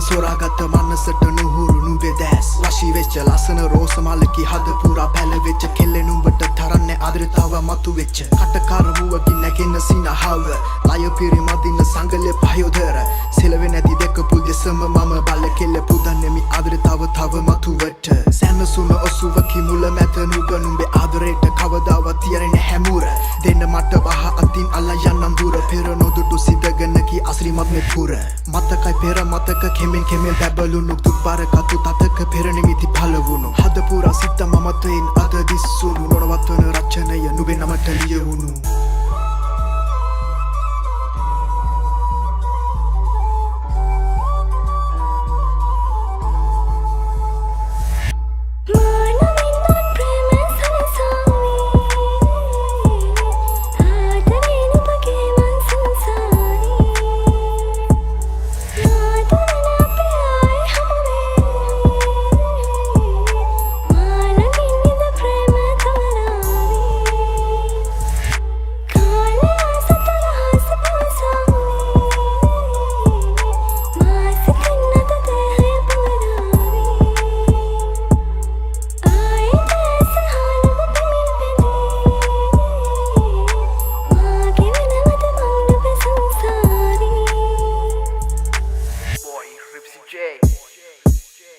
සොරාගත්ත මනසට නුහුරු නුඹේ දැස් වශී වෙච්ච ලස්සන රෝස මලකි හද පුරා පැලවෙච්ච කෙල්ලෙ නුඹට තරන්නේ ආදරතාව මතු වෙච්ච කටකාර මුවකින් නැගෙන සිනහව ලය පිරිමදින සංගලේ පහයොදර සෙලවෙ නැති දෙක පුල් දෙසම මම බල කෙල්ල පුදන්නේ මි ආදරතාව තව මතුවට සැනසුන ඔසුවකි මුල මැත නුඹ නුඹේ ආදරයට කවදාවත් තියරෙන්නේ හැමුර දෙන්න මට වහ අතින් අල්ලා යන්නම් දුර පෙර නොදුටු සිදගෙන කි අස්රිමත් මෙ පුර මතකයි පෙර මතක කෙමෙන් කෙමෙන් බැබළුණු දුක් බර කතු තතක පෙර නිමිති පළවුණු හද පුරා සිත මමතෙන් අද දිස්සුණු නොනවත්වන රචනය නුඹේ නමට ලියවුණු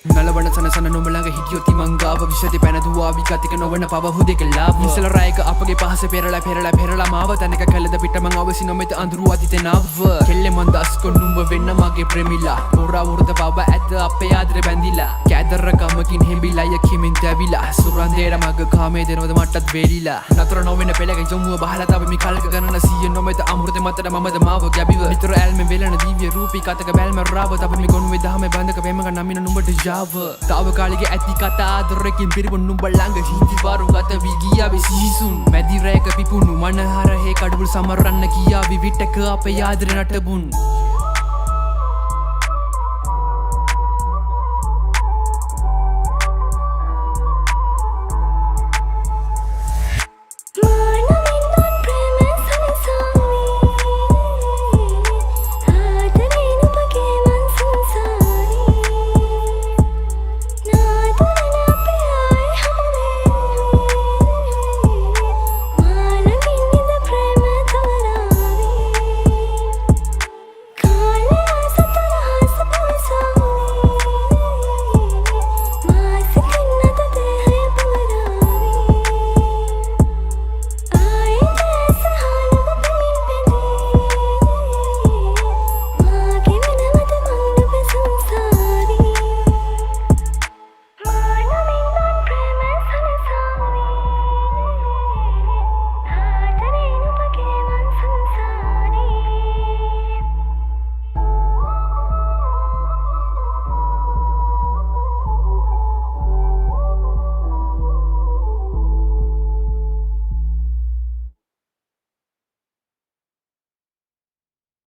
නලවන සනසන නොමළඟ හිටියොති මංගාව විශති පැනදවා විගතික නොවන පවහු දෙක ලාබ නිසල රායක අපගේ පහස පෙරලා මාව තැනක කලද පිටම අවසි නොමෙත අඳුරු අතිතෙනාව කෙල්ලෙ මන් දස්කො නුඹ වෙන්න මගේ ප්‍රමිලා පොරා වෘත පව ඇත අපේ ආදරේ බැඳිලා කෑදරකමකින් හෙම්බිලය කිමින් දැවිලා සුරන්දේර මග කාමේ දෙනවද මටත් වේලිලා නතර නොවෙන පෙළක යොමුව බහලා තව මි කල්ක ගණන සිය නොමෙත අමෘත මතට මමද මාව ගැබිව නිතර ඇල්මෙන් වෙලන දිව්‍ය රූපී කතක බැල්ම රාව තව මි ගොනුවේ දහමේ බඳක වෙමක නමින නුඹට ජාව තාවකාලික ඇති කතා ආදරකින් පිරිපුන් නුඹ ළඟ හිඳි වරු ගත වී ගියාවේ සිහිසුන් මැදි රැක පිපුණු මනහර හේ කඩුල් සමරන්න කියාවි විටක අපේ ආදරේ නටබුන්